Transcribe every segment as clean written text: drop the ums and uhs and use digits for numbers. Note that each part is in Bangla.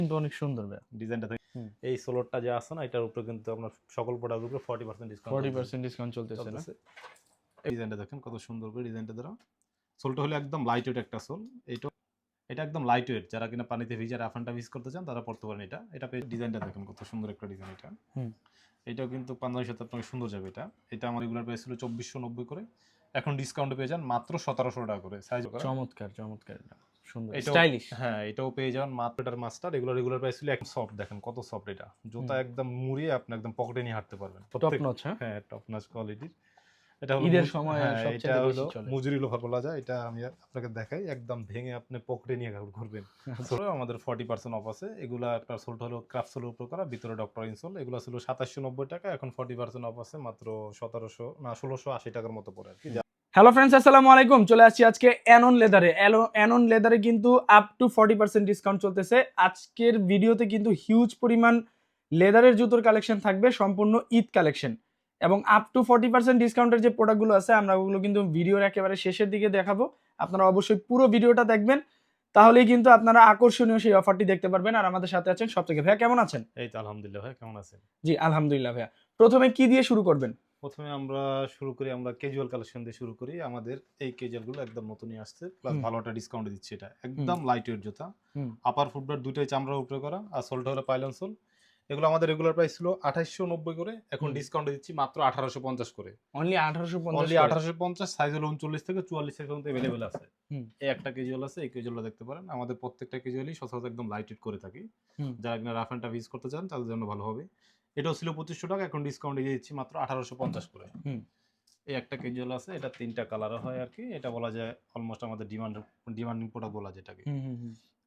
কিন্তু অনেক সুন্দর ভাই ডিজাইনটা এই সোলরটা যে আছে না এটার উপরে কিন্তু আপনার সকল প্রোডাক্টের উপরে 40% ডিসকাউন্ট 40% ডিসকাউন্ট চলতেছে না? এই ডিজাইনটা দেখেন কত সুন্দর করে ডিজাইনটা দ্বারা সোলটা হলো একদম লাইট ওয়েট একটা সোল। এটা একদম লাইট ওয়েট, যারা কিনা পানিতে ভিজে রাফানটা ইউজ করতে চান তারা পড়তে পারেন। এটা ডিজাইনটা দেখেন কত সুন্দর একটা ডিজাইন। এটাও কিন্তু 1500 আপনাকে সুন্দর যাবে। এটা আমার রেগুলার প্রাইস ছিল 2490 করে, এখন ডিসকাউন্টে পেয়ে যান মাত্র 1700 টাকা করে। সাইজ চমৎকার চমৎকার, সুন্দর এটাও স্টাইলিশ। হ্যাঁ, এটাও পেয়ে যান মাত্র। এটার মাস্টার রেগুলার প্রাইস ছিল একদম সফট, দেখেন কত সফট। এটা জুতা একদম মুড়িয়ে আপনি একদম পকেটে নিয়ে হাঁটতে পারবেন। Top notch. হ্যাঁ, টপ নচ কোয়ালিটির। এটা হলো ঈদের সময় হ্যাঁ, এটা সবচেয়ে হলো বেশি চলে। মুজুরি লোফার বলা যায়। এটা আমি আপনাকে দেখাই, একদম ভেঙে আপনি পকেটে নিয়ে ঘুরবেন। আসলে আমাদের 40% অফ আছে। এগুলা আপনার সোলটা হলো ক্রাফট সোলের উপর করা, ভিতরে ডক্টর ইনসোল। এগুলো ছিল 2790 টাকা, এখন 40% অফ আছে, মাত্র 1680 টাকার মতো পড়ে আর কি। হ্যালো ফ্রেন্ডস, আসসালামু আলাইকুম। চলে আসছি আজকে অ্যানন লেদারে। অ্যানন লেদারে কিন্তু আপ টু 40% ডিসকাউন্ট চলতেছে। আজকের ভিডিওতে কিন্তু হিউজ পরিমাণ লেদারের জুতোর কালেকশন থাকবে, সম্পূর্ণ ঈদ কালেকশন। এবং আপ টু 40% ডিসকাউন্টের যে প্রোডাক্টগুলো আছে আমরা ওগুলো কিন্তু ভিডিওর একেবারে শেষের দিকে দেখাবো। আপনারা অবশ্যই পুরো ভিডিওটা দেখবেন, তাহলেই কিন্তু আপনারা আকর্ষণীয় সেই অফারটি দেখতে পারবেন। আর আমাদের সাথে আছেন সব থেকে। ভাইয়া কেমন আছেন? এই তো আলহামদুলিল্লাহ। ভাই কেমন আছেন? জি আলহামদুলিল্লাহ। ভাইয়া প্রথমে কি দিয়ে শুরু করবেন? প্রথমে আমরা ক্যাজুয়াল কালেকশন দিয়ে শুরু করি। আমাদের এই ক্যাজুয়াল গুলো একদম নতুনই আসছে, প্লাস ভালো একটা ডিসকাউন্ট দিচ্ছে। এটা একদম লাইট ওয়েট জুতা, আপার ফুটবার দুইটাই চামড়ার উপরে করা, আর সোলটা হলো পাইলন সোল। এগুলো আমাদের রেগুলার প্রাইস ছিল 2890 করে, এখন ডিসকাউন্ট দিচ্ছি মাত্র 1850 করে। অনলি 1850। অনলি 1850। সাইজ হলো 39 থেকে 44 সাইজ পর্যন্ত अवेलेबल আছে। এই একটা ক্যাজুয়াল আছে, এই ক্যাজুয়ালটা দেখতে পারেন। আমাদের প্রত্যেকটা ক্যাজুয়ালই সচরাচর একদম লাইট ওয়েট করে থাকি। যারা কিনা রাফ এন্ড টাফ ইউজ করতে চান তাদের জন্য ভালো হবে। এটাও ছিল 2500 টাকা, এখন ডিসকাউন্ট দিয়ে দিচ্ছি মাত্র 1850 করে। এই একটা ক্যাজুয়াল আছে, এটা তিনটা কালার হয় আর কি। এটা বলা যায় অলমোস্ট আমাদের ডিমান্ডিং প্রোডাক্ট বলা যায় এটাকে।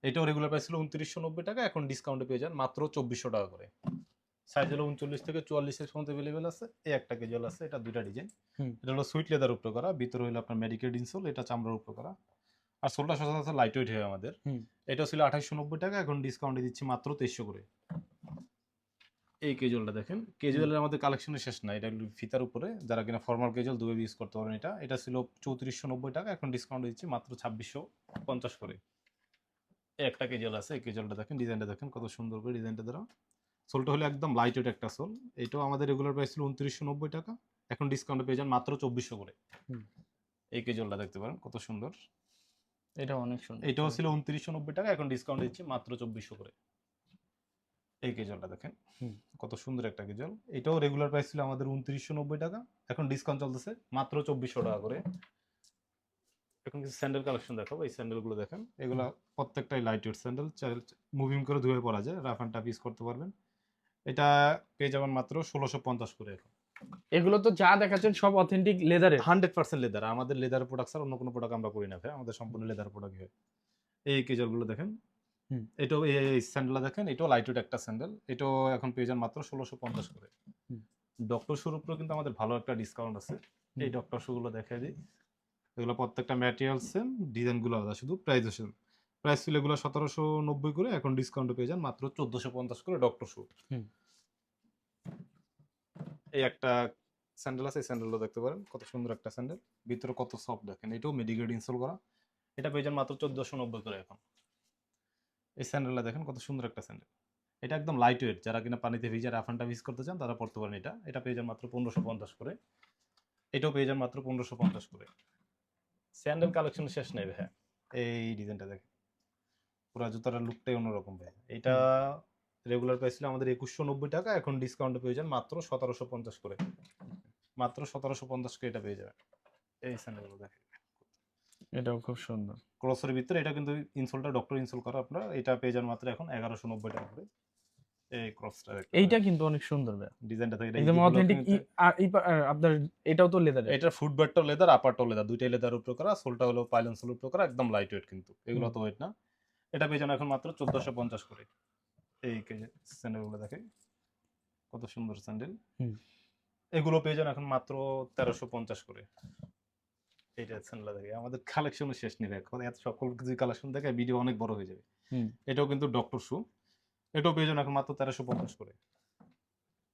এটাও রেগুলার প্রাইস ছিল 2990 টাকা, এখন ডিসকাউন্টে পেয়ে যান মাত্র 2400 টাকা করে। সাইজ হলো 39 থেকে 44 এর পর্যন্ত अवेलेबल আছে। এই একটা ক্যাজুয়াল আছে, এটা দুইটা ডিজাইন। এটা হলো সুইট লেদার উপরে করা, ভিতরে হলো আপনার মেডিকেল ইনসোল, এটা চামড়ার উপরে করা, আর সোলটা সচরাচর লাইট ওয়েট হয় আমাদের। এটা ছিল 2890 টাকা, এখন ডিসকাউন্টে দিচ্ছি মাত্র 2300 করে। এই ক্যাজুয়ালটা দেখেন, ক্যাজুয়ালের আমাদের কালেকশনের শেষ নাই। এটা ফিতার উপরে, যারা কিনা ফর্মাল ক্যাজুয়াল দুভাবে ইউজ করতে পারেন। এটা ছিল 3490 টাকা, এখন ডিসকাউন্ট দিচ্ছি মাত্র 2650 করে। এই একটা ক্যাজুয়াল আছে, এই ক্যাজুয়ালটা দেখেন, ডিজাইনটা দেখেন কত সুন্দর করে ডিজাইনটা দ্বারা। সোলটা হলো একদম লাইট ওয়েট একটা সোল। এটাও আমাদের রেগুলার প্রাইস ছিল 2990 টাকা, এখন ডিসকাউন্টে পেয়ে যান মাত্র 2400 করে। এই ক্যাজুয়ালটা দেখতে পারেন কত সুন্দর। এটা অনেক সুন্দর। এটাও ছিল 2990 টাকা, এখন ডিসকাউন্ট দিচ্ছি মাত্র 2400 করে। এই ক্যাজুয়ালটা দেখেন কত সুন্দর একটা ক্যাজুয়াল। এটাও রেগুলার প্রাইস ছিল আমাদের 2990 টাকা, এখন ডিসকাউন্ট চলতেছে মাত্র 2400 টাকা করে। এখন কিছু স্যান্ডেল কালেকশন দেখাবো। এই স্যান্ডেলগুলো দেখেন, এগুলা প্রত্যেকটাই লাইট ওয়েট স্যান্ডেল, মুভিং করে ধুয়ে পরা যায়, রাফ এন্ড টাফ ইউজ করতে পারবেন। এটা পেয়ে যাবেন মাত্র 1650 করে। এখন এগুলো তো যা দেখাচ্ছেন সব অথেন্টিক লেদারের, 100% লেদার। আমাদের লেদার প্রোডাক্ট আর অন্য কোনো প্রোডাক্ট আমরা করি না ভাই, আমাদের সম্পূর্ণ লেদার প্রোডাক্ট হয়। এই কেজলগুলো দেখেন, এটাও এই স্যান্ডেলটা দেখেন, এটাও লাইট ওয়েট একটা স্যান্ডেল। এটাও এখন পেয়ে যান মাত্র 1650 করে। ডক্টর শুর উপরেও কিন্তু আমাদের ভালো একটা ডিসকাউন্ট আছে। এই ডক্টর শুগুলো দেখাই দিই। এগুলো প্রত্যেকটা ম্যাটেরিয়াল সেম, ডিজাইনগুলো আলাদা, শুধু প্রাইস সেম। প্রাইস ছিল এগুলো 1790 করে, এখন ডিসকাউন্টে পেয়ে যান মাত্র 1450 করে ডক্টর শু। এই একটা স্যান্ডেল আছে, এই স্যান্ডেলটা দেখতে পারেন কত সুন্দর একটা স্যান্ডেল, ভিতরে কত সফট দেখেন। এটাও মেডিকেল ইনসোল করা, এটা পেয়ে যান মাত্র 1490 করে এখন। এই স্যান্ডেলটা দেখেন কত সুন্দর একটা স্যান্ডেল। এটা একদম লাইট ওয়েট, যারা কিনা পানিতে ভিজে রাফানটা ইউজ করতে চান তারা পড়তে পারেন। এটা পেয়ে যান মাত্র 1550 করে। এটাও পেয়ে যান মাত্র 1550 করে। স্যান্ডেল কালেকশন শেষ নেই ভাই। এই ডিজাইনটা দেখেন, পুরো জুতার লুকটাই অন্যরকম ভাই। এটা রেগুলার প্রাইস ছিল আমাদের 2190 টাকা, এখন ডিসকাউন্টে পেয়ে যান মাত্র 1750 করে। মাত্র 1750 করে এটা পেয়ে যাবেন। এই স্যান্ডেলগুলো দেখেন, এটাও খুব সুন্দর। ক্রসের ভিতরে। এটা কিন্তু ইনসোলটা ডক্টর ইনসোল করা, আপনারা এটা পেয়ে যান মাত্র এখন 1190 টাকা করে। এই ক্রসটা এইটা কিন্তু অনেক সুন্দর ভাই, ডিজাইনটা থাকে, একদম অথেন্টিক। আপনার এটাও তো লেদার, এটা ফুটবারটাও লেদার, আপারটাও লেদার, দুইটাই লেদার উপরে করা। সোলটা হলো পাইলন সোল উপরে করা, একদম লাইট ওয়েট কিন্তু, এগুলো তো ওয়েট না। এটা পেয়ে যান এখন মাত্র 1450 করে। এই স্যান্ডেলগুলো দেখে কত সুন্দর স্যান্ডেল। এগুলো পেয়ে যান এখন মাত্র 1350 করে। এইটা স্যান্ডেল দেখে আমাদের কালেকশনের শেষ নেই এখন, এত সকল কিছু কালেকশন দেখে ভিডিও অনেক বড় হয়ে যাবে। এটাও কিন্তু ডক্টর শু, এটাও পেয়ে যান এখন মাত্র 1350 করে।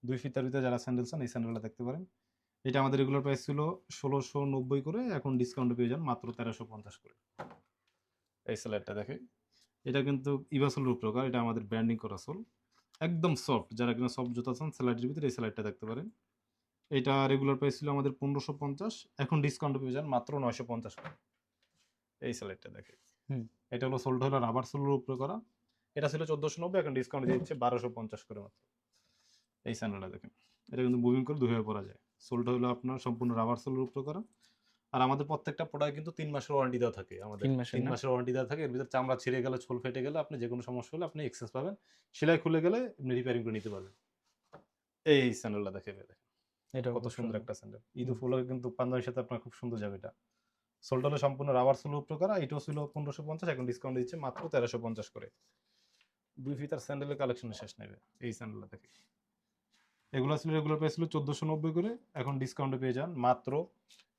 দুই ফিতার ভিতরে যারা স্যান্ডেল চান এই স্যান্ডেলটা দেখতে পারেন। এটা আমাদের রেগুলার প্রাইস ছিল 1690 করে, এখন ডিসকাউন্টে পেয়ে যান মাত্র 1350 করে। এই স্যালাডটা দেখে, এটা কিন্তু ইভাসোলের প্রকার, এটা আমাদের ব্র্যান্ডিং করা সোল, একদম সফট। যারা কিনা সফট জুতা চান স্যালাইডের ভিতরে এই স্যালাইডটা দেখতে পারেন। এটা রেগুলার প্রাইস ছিল আমাদের 1550, এখন ডিসকাউন্ট পেয়ে যান মাত্র 950 টাকা। এই স্যালাইডটা দেখে, এটা হলো সোলটা হলো রাবার সোলের উপরে করা। এটা ছিল 1490, এখন ডিসকাউন্ট দিয়ে দিচ্ছে 1250 করে মাত্র। এই স্যান্ডেলটা দেখেন, এটা কিন্তু মুভিং করে দুইভাবে পরা যায়। সোলটা হলো আপনার সম্পূর্ণ রাবার সোলের উপরে করা। আর আমাদের প্রত্যেকটা প্রোডাক্ট কিন্তু 3 মাসের ওয়ারেন্টি দেওয়া থাকে। আমাদের 3 মাসের ওয়ারেন্টি দেওয়া থাকে। এর ভিতরে চামড়া ছিঁড়ে গেলে, ছোল ফেটে গেলে, আপনি যে কোনো সমস্যা হলে আপনি এক্সচেঞ্জ পাবেন। সেলাই খুলে গেলে আপনি রিপেয়ারিং করে নিতে পারবেন। এই স্যান্ডেলটা দেখে এটা কত সুন্দর একটা স্যান্ডেল। ঈদ উপলক্ষে কিন্তু পাঞ্জাবির সাথে আপনার খুব সুন্দর যাবে এটা। সোলটা হলো সম্পূর্ণ রাবার সোলের উপরে করা। এটাও ছিল 1550, এখন ডিসকাউন্ট দিচ্ছে মাত্র 1350 করে। দুই ফিতার স্যান্ডেলের কালেকশন শেষ নেবে এই স্যান্ডেলটা দেখে। এগুলো ছিল রেগুলার প্রাইস ছিল 1490 করে, এখন ডিসকাউন্টে পেয়ে যান মাত্র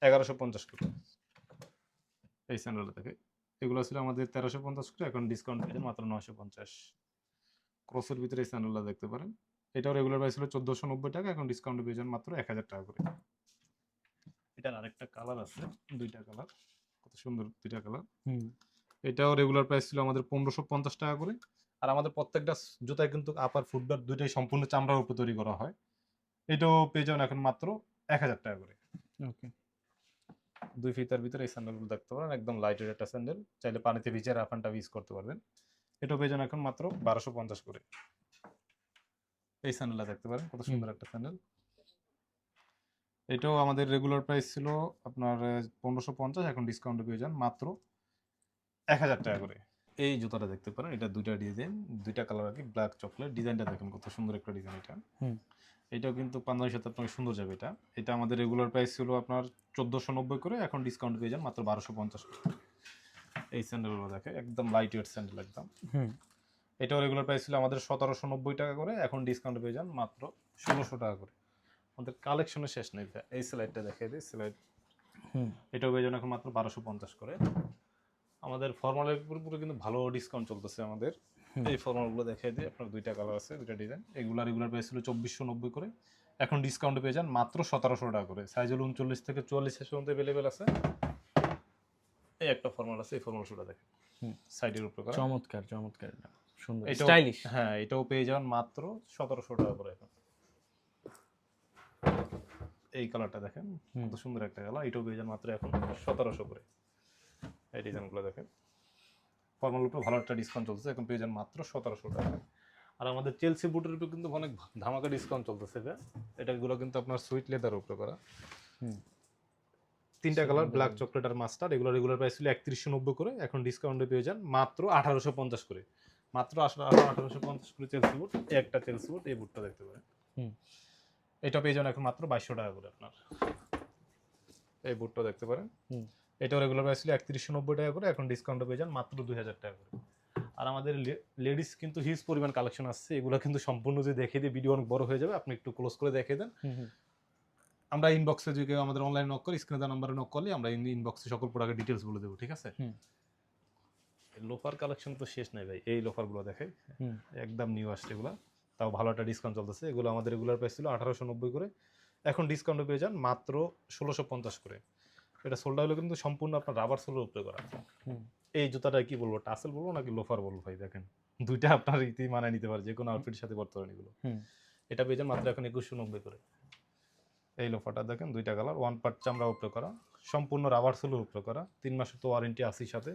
1150 করে। এই স্যান্ডেলটা দেখে, এগুলো ছিল আমাদের 1350 করে, এখন ডিসকাউন্ট পেয়ে যান মাত্র 950। ক্রসের ভিতরে এই স্যান্ডেলটা দেখতে পারেন। এটাও রেগুলার প্রাইস ছিল 1490 টাকা, এখন ডিসকাউন্টে পেয়ে যান মাত্র 1000 টাকা করে। এটার আরেকটা কালার আছে, দুইটা কালার, কত সুন্দর দুইটা কালার। এটাও রেগুলার প্রাইস ছিল আমাদের 1550 টাকা করে। আর আমাদের প্রত্যেকটা জুতায় কিন্তু আপার ফুটবার দুইটাই সম্পূর্ণ চামড়ার উপর তৈরি করা হয়। এটাও পেয়ে যাবেন এখন মাত্র 1000 টাকা করে। ওকে, দুই ফিতার ভিতরে এই স্যান্ডেলগুলো দেখতে পারেন, একদম লাইটের একটা স্যান্ডেল, চাইলে পানিতে ভিজে রাফ অ্যান্ড টাফ ইউজ করতে পারবেন। এটাও পেয়ে যাবেন এখন মাত্র 1250 করে। এই স্যান্ডেলটা দেখতে পারেন, কত সুন্দর একটা স্যান্ডেল। এটাও আমাদের রেগুলার প্রাইস ছিল আপনার 1550, এখন ডিসকাউন্টে পেয়ে যান মাত্র 1000 টাকা করে। এই জুতাটা দেখতে পারেন, এটা দুইটা ডিজাইন, দুইটা কালার আর কি, ব্ল্যাক চকলেট। ডিজাইনটা দেখেন কত সুন্দর একটা ডিজাইন এটা। এটাও কিন্তু পাঞ্জাবির সাথে আপনার সুন্দর যাবে এটা। এটা আমাদের রেগুলার প্রাইস ছিল আপনার 1490 করে, এখন ডিসকাউন্ট পেয়ে যান মাত্র 1250 করে। এই স্যান্ডেলগুলো দেখে, একদম লাইট ওয়েট স্যান্ডেল একদম। এটাও রেগুলার প্রাইস ছিল আমাদের 1790 টাকা করে, এখন ডিসকাউন্ট পেয়ে যান মাত্র 1600 টাকা করে। আমাদের কালেকশনের শেষ নেই। এই স্লাইডটা দেখাই দিই, স্লাইড। এটাও পেয়ে যান এখন মাত্র 1250 করে। আমাদের ফর্মালের উপরে কিন্তু ভালো ডিসকাউন্ট চলতেছে আমাদের। এই ফর্মালগুলো দেখাই দিই, আপনার দুইটা কালার আছে, দুইটা ডিজাইন। এগুলো রেগুলার প্রাইস ছিল 2490 করে, এখন ডিসকাউন্টে পেয়ে যান মাত্র 1700 টাকা করে। সাইজ হলো 39 থেকে 44 সাইজ পর্যন্ত অ্যাভেলেবেল আছে। এই একটা ফর্মাল আছে, এই ফর্মাল শুটা দেখেন, সাইডের উপরে করা, চমৎকার চমৎকার, সুন্দর এটাও স্টাইলিশ। হ্যাঁ, এটাও পেয়ে যান মাত্র 1700 টাকা করে এখন। এই কালারটা দেখেন, কত সুন্দর একটা কালার, এটাও পেয়ে যান মাত্র এখন 1700 করে। এই ডিজাইনগুলো দেখেন, ফর্মাল উপরে ভালো একটা ডিসকাউন্ট চলছে, এখন পেয়ে যান মাত্র 1700 টাকা। আর আমাদের চেলসি বুটের উপর কিন্তু অনেক ধামাকা ডিসকাউন্ট চলতেছে। এটাগুলো কিন্তু আপনার সুইট লেদার উপরে করা। তিনটা কালার, ব্ল্যাক চকলেট আর মাস্টার্ড। এগুলো রেগুলার প্রাইস ছিল 3190 করে, এখন ডিসকাউন্টে পেয়ে যান মাত্র 1850 করে। মাত্র 1850 করে চেলসি বুট। একটা চেলসি বুট, এই বুটটা দেখতে পারেন। এটা পেয়ে যান এখন মাত্র 2200 টাকা করে আপনার। এই বুটটা দেখতে পারেন, এটাও রেগুলার প্রাইস ছিল 3190 টাকা করে, এখন ডিসকাউন্টে পেয়ে যান মাত্র 2000 টাকা করে। আর আমাদের লেডিস কিন্তু হিউজ পরিমাণ কালেকশন আসছে, এগুলো কিন্তু সম্পূর্ণ যদি দেখিয়ে দিই ভিডিও অনেক বড় হয়ে যাবে, আপনি একটু ক্লোজ করে দেখিয়ে দেন। আমরা ইনবক্সে যদি কেউ আমাদের অনলাইন নক করি, স্ক্রিনে দেওয়া নাম্বারে নক করলে আমরা ইনবক্সে সকল প্রোডাক্টের ডিটেলস বলে দেবো, ঠিক আছে? লোফার কালেকশন তো শেষ নাই ভাই, এই লোফারগুলো দেখে একদম নিউ আসছে এগুলো, তাও ভালো একটা ডিসকাউন্ট চলতেছে। এগুলো আমাদের রেগুলার প্রাইস ছিল 1890 করে, এখন ডিসকাউন্টে পেয়ে যান মাত্র 1650 করে। এটা সোলটা হলো কিন্তু সম্পূর্ণ আপনার রাবার সোলের উপরে করা। এই জুতাটা কি বলবো, টাসেল বলবো নাকি লোফার বলবো ভাই, দেখেন দুইটা আপনার রীতি মানায় নিতে পারে, যে কোনো আউটফিটের সাথে পড়তে পারেন এগুলো। এটা পেয়ে যান মাত্র এখন 2190 করে। এই লোফারটা দেখেন, দুইটা কালার, ওয়ান পার্ট চামড়া উপরে করা, সম্পূর্ণ রাবার সোলের উপরে করা, 3 মাসের তো ওয়ারেন্টি আছে সাথে।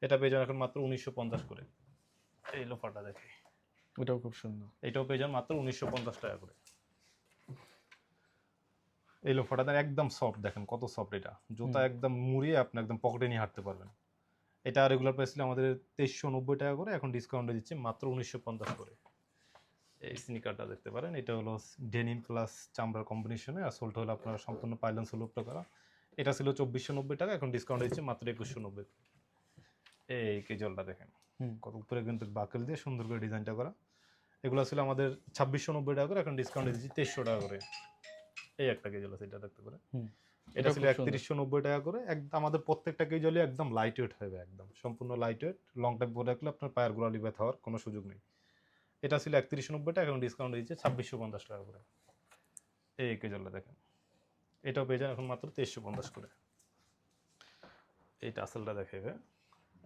এটা পেয়ে যান এখন মাত্র 1950 করে। এই লোফারটা দেখে, এটাও খুব সুন্দর, এটাও পেয়ে যান মাত্র 1950 টাকা করে। এই লোফারটা একদম সফট, দেখেন কত সফট, এটা জুতা একদম মুড়িয়ে আপনি একদম পকেটে নিয়ে হাঁটতে পারবেন। এটা রেগুলার প্রাইস ছিল আমাদের 2390 টাকা করে, এখন ডিসকাউন্টে দিচ্ছে মাত্র 1950 করে। এই স্নিকারটা দেখতে পারেন, এটা হলো ডেনিম প্লাস চামড়ার কম্বিনেশনে, আর সোলটা হলো আপনার সম্পূর্ণ পাইলন সোল উপরে করা। এটা ছিল 2490 টাকা, এখন ডিসকাউন্ট দিচ্ছে মাত্র 2190। এই কেজলটা দেখেন, কত উপরে কিন্তু বাকেল দিয়ে সুন্দর করে ডিজাইনটা করা। এগুলো ছিল আমাদের 2690 টাকা করে, এখন ডিসকাউন্ট দিচ্ছি 2300 টাকা করে। এই একটা কেজল আছে, এটা দেখতে পারেন, এটা ছিল 3190 টাকা করে। একদম আমাদের প্রত্যেকটা কেজলই একদম লাইট ওয়েট হবে, একদম সম্পূর্ণ লাইট ওয়েট। লং টাইম পরে রাখলে আপনার পায়ের গোড়ালি ব্যথা হওয়ার কোনো সুযোগ নেই। এটা ছিল 3190 টাকা, এখন ডিসকাউন্ট দিচ্ছে 2650 টাকা করে। এই কেজলটা দেখেন, এটাও পেয়ে যান এখন মাত্র 2350 করে। এই টাসেলটা দেখাবে,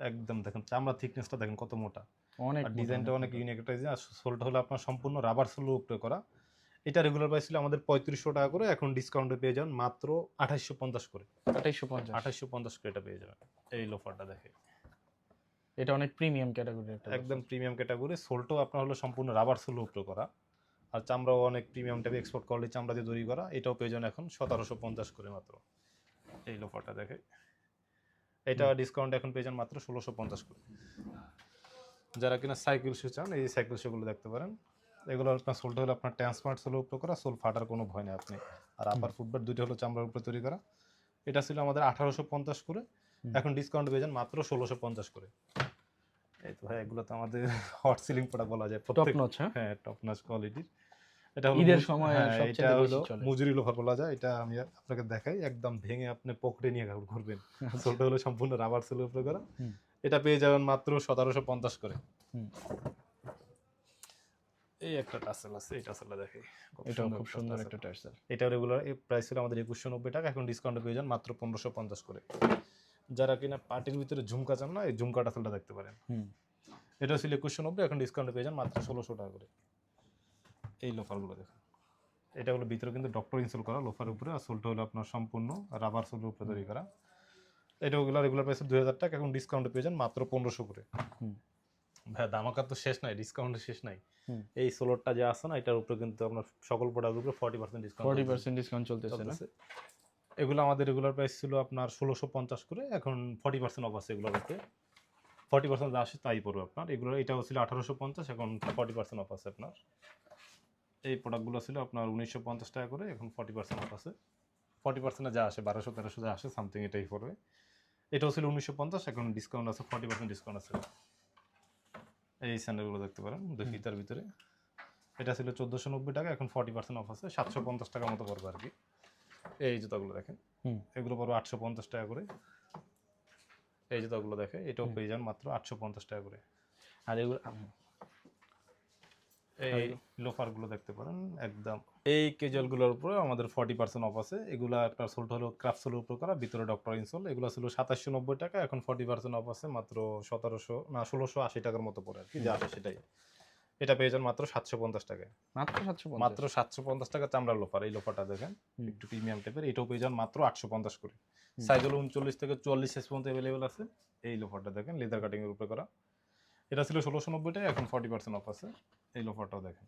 একদম দেখেন চামড়া থিকনেসটা দেখেন কত মোটা, অনেক আর মোটা, ডিজাইনটা অনেক মোটা। ইউনিক একটা ডিজাইন। আর সোলটা হলো আপনার সম্পূর্ণ রাবার সোলের উপরে করা। এটা রেগুলার প্রাইস ছিল আমাদের 3500 টাকা করে, এখন ডিসকাউন্টে পেয়ে যান মাত্র 2850 করে। 2850। 2850 করে এটা পেয়ে যাবেন। এই লোফারটা দেখে এটা অনেক প্রিমিয়াম ক্যাটাগরি একটা একদম প্রিমিয়াম ক্যাটাগরি। সোলটাও আপনার হলো সম্পূর্ণ রাবার সোলের উপরে করা, আর চামড়াও অনেক প্রিমিয়াম টাইপ এক্সপোর্ট কোয়ালিটি চামড়া দিয়ে তৈরি করা। এটাও পেয়ে যান এখন 1750 করে মাত্র। এই লোফারটা দেখে এটা ডিসকাউন্ট এখন পেয়ে যান মাত্র 1650 করে। যারা কিনা সাইকেল শু চান এই সাইকেল শুগুলো দেখতে পারেন। এগুলো আপনার সোলটা হলো আপনার ট্রান্সপারেন্ট সোলের উপরে করা, সোল ফাটার কোনো ভয় নেই আপনি। আর আপার ফুটবার দুইটা হলো চামড়ার উপরে তৈরি করা। এটা ছিল আমাদের 1850 করে, এখন ডিসকাউন্ট পেয়ে যান মাত্র 1650 করে। এই তো ভাই এগুলো তো আমাদের হট সিলিং প্রোডাক্ট বলা যায়, টপ নচ। হ্যাঁ টপ নচ কোয়ালিটির। এটা হলো ঈদের সময় হ্যাঁ, এটা সবচেয়ে বেশি হলো চলে। মজুরি লোফার বলা যায়। এটা আমি আপনাকে দেখাই, একদম ভেঙে আপনি পকেটে নিয়ে ঘুরবেন। সোলটা হলো সম্পূর্ণ রাবার সোলের উপরে করা। এটা পেয়ে যাবেন মাত্র 1750 করে। এই একটা টাসেল আছে, এই টাসেলটা দেখে এটা খুব সুন্দর একটা টাসেল। এটা রেগুলার এই প্রাইস ছিল আমাদের 2190 টাকা, এখন ডিসকাউন্টে পেয়ে যান মাত্র 1550 করে। যারা কিনা পার্টির ভিতরে ঝুমকা চান না, এই ঝুমকা টাসেলটা দেখতে পারেন। এটা ছিল 2190, এখন ডিসকাউন্টে পেয়ে যান মাত্র 1600 টাকা করে। এই লোফারগুলো দেখুন, এটা হলো ভিতরে কিন্তু ডক্টর ইনসোল করা লোফার উপরে, আর সোলটা হলো আপনার সম্পূর্ণ রাবার সোলের উপরে তৈরি করা। এটা ওগুলো রেগুলার প্রাইস 2000 টাকা, এখন ডিসকাউন্টে পেয়ে যান মাত্র 1500 করে। ভাই ধামাকা তো শেষ নাই, ডিসকাউন্টের শেষ নাই। এই সোলারটা যে আছে না, এটার উপরে কিন্তু আপনার সকল প্রোডাক্টের উপরে 40% ডিসকাউন্ট 40% ডিসকাউন্ট চলতেছে না? এগুলো আমাদের রেগুলার প্রাইস ছিল আপনার 1650 করে, এখন 40% অফ আছে এগুলোর উপরে। 40% যা আসে তাই পড়বে আপনার। এগুলো এটাও ছিল 1850, এখন 40% অফ আছে আপনার। এই প্রোডাক্টগুলো ছিল আপনার 1950 টাকা করে, এখন 40% অফ আছে। 40% যা আসে 1200-1300 যা আসে সামথিং এটাই পড়বে। এটাও ছিল 1950, এখন ডিসকাউন্ট আছে 40% ডিসকাউন্ট আছে। এই স্যান্ডেলগুলো দেখতে পারেন 2 ফিতার ভিতরে। এটা ছিল 1490 টাকা, এখন 40% অফ আছে, 750 টাকা মতো পড়বে আর কি। এই জুতাগুলো দেখেন, এগুলো পড়বে 850 টাকা করে। এই জুতাগুলো দেখে এটাও পেয়ে যান মাত্র 850 টাকা করে। আর এগুলো এই লোফারগুলো দেখতে পারেন একদম। এই ক্যাজুয়ালগুলোর উপরে আমাদের 40% অফ আছে। এগুলা আপনার সোলটা হলো ক্রাফট সোলের উপর করা, ভিতরে ডক্টর ইনসোল। এগুলো ছিল 2790 টাকা, এখন 40% অফ আছে, মাত্র 1680 টাকার মতো পড়ে আর কি, যা আসে সেটাই। এটা পেয়ে যান মাত্র 750 টাকায়। মাত্র 750 টাকা চামড়ার লোফার। এই লোফারটা দেখেন একটু প্রিমিয়াম টাইপের, এটাও পেয়ে যান মাত্র 850 করে। সাইজ হলো 39 থেকে 44 সাইজ পর্যন্ত অ্যাভেলেবেল আছে। এই লোফারটা দেখেন লেদার কাটিং এর উপরে করা, এটা ছিল 1690 টাকা, এখন 40% অফ আছে। এই লোফারটাও দেখেন,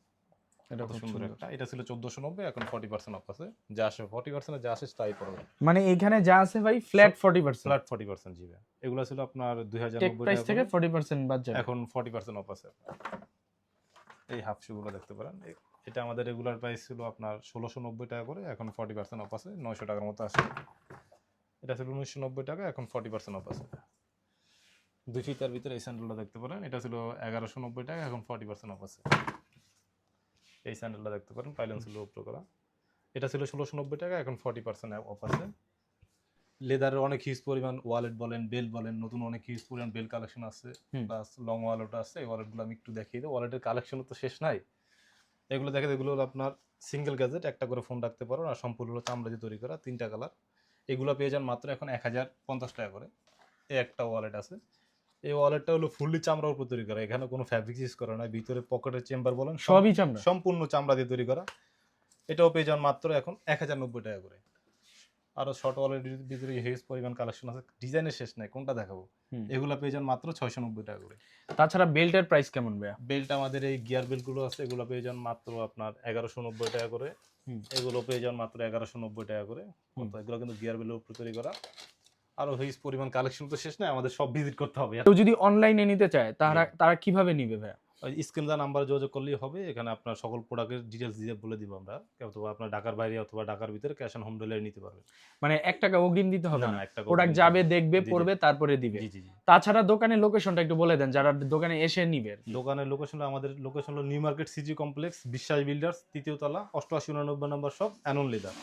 এটা খুব সুন্দর একটা। এটা ছিল 1490, এখন 40% অফ আছে, যা আসে 40% যা আসে তাই পড়বে। মানে এখানে যা আছে ভাই ফ্ল্যাট 40%। ফ্ল্যাট 40% জি ভাই। এগুলো ছিল আপনার 2090 প্রাইস টাকা থেকে 40% বাদ যাবে, এখন 40% অফ আছে। এই হাফ শুগুলো দেখতে পারেন, এটা আমাদের রেগুলার প্রাইস ছিল আপনার 1690 টাকা করে, এখন 40% অফ আছে, 900 টাকার মতো আসে। এটা ছিল 1990 টাকা, এখন 40% অফ আছে। 2 ফিতার ভিতরে এই স্যান্ডেলটা দেখতে পারেন, এটা ছিল 1190 টাকা, এখন 40% অফ আছে। এই স্যান্ডেলটা দেখতে পারেন পাইলন সোলের উপরে করা, এটা ছিল 1690 টাকা, এখন 40% অফ আছে। লেদারের অনেক হিউজ পরিমাণ ওয়ালেট বলেন, বেল্ট বলেন, নতুন অনেক হিউজ পরিমাণ বেল্ট কালেকশন আছে, প্লাস লং ওয়ালেট আছে। এই ওয়ালেটগুলো আমি একটু দেখিয়ে দিই। ওয়ালেটের কালেকশন তো শেষ নাই। এগুলো দেখে, এগুলো হলো আপনার সিঙ্গেল গ্যাজেট, একটা করে ফোন রাখতে পারো, আর সম্পূর্ণ হলো চামড়া দিয়ে তৈরি করা, 3টা কালার। এগুলো পেয়ে যান মাত্র এখন 1050 টাকা করে। এই একটা ওয়ালেট আছে। এই ওয়ালেটটা হলো ফুললি চামড়ার উপর তৈরি করা, এখানে কোনো ফ্যাব্রিক ইউজ করা নয়। ভিতরে পকেটের চেম্বার বলেন সবই চামড়া, সম্পূর্ণ চামড়া দিয়ে তৈরি করা। এটাও পেয়ে যান মাত্র এখন 1090 টাকা করে। আরো শর্ট ওয়ালেটের ভিতরে হিউজ পরিমাণ কালেকশন আছে, ডিজাইনের শেষ নাই, কোনটা দেখাবো। এগুলা পেয়ে যান মাত্র 690 টাকা করে। তাছাড়া বেল্টের প্রাইস কেমন ভাইয়া? বেল্ট আমাদের এই গিয়ার বেল্ট গুলো আছে, এগুলো পেয়ে যান মাত্র আপনার 1190 টাকা করে। এগুলো পেয়ে যান মাত্র 1190 টাকা করে। এগুলো কিন্তু গিয়ার বেল্টের উপর তৈরি করা। আরো হিউজ পরিমাণ কালেকশন তো শেষ নাই, আমাদের সব ভিজিট করতে হবে। কেউ যদি অনলাইনে নিতে চায় তারা কিভাবে নিবে ভাইয়া? স্ক্রিন দা নাম্বার যোগাযোগ করলেই হবে, এখানে আপনার সকল প্রোডাক্টের ডিটেলস দিয়ে বলে দিব আমরা। অথবা আপনার ঢাকার বাইরে অথবা ঢাকার ভিতরে ক্যাশ অন হোম ডেলিভারি নিতে পারবেন। মানে 1 টাকা অগ্রিম দিতে হবে না, একটা প্রোডাক্ট যাবে, দেখবে, পড়বে, তারপরে দিবে। জি জি জি। তাছাড়া দোকানের লোকেশনটা একটু বলে দেন, যারা দোকানে এসে নিবে। দোকানের লোকেশন, আমাদের লোকেশন হলো নিউ মার্কেট সিজি কমপ্লেক্স, বিশ্বাস বিল্ডার্স, 3য় তলা, 8899 নম্বর শপ, অ্যানন লেদার।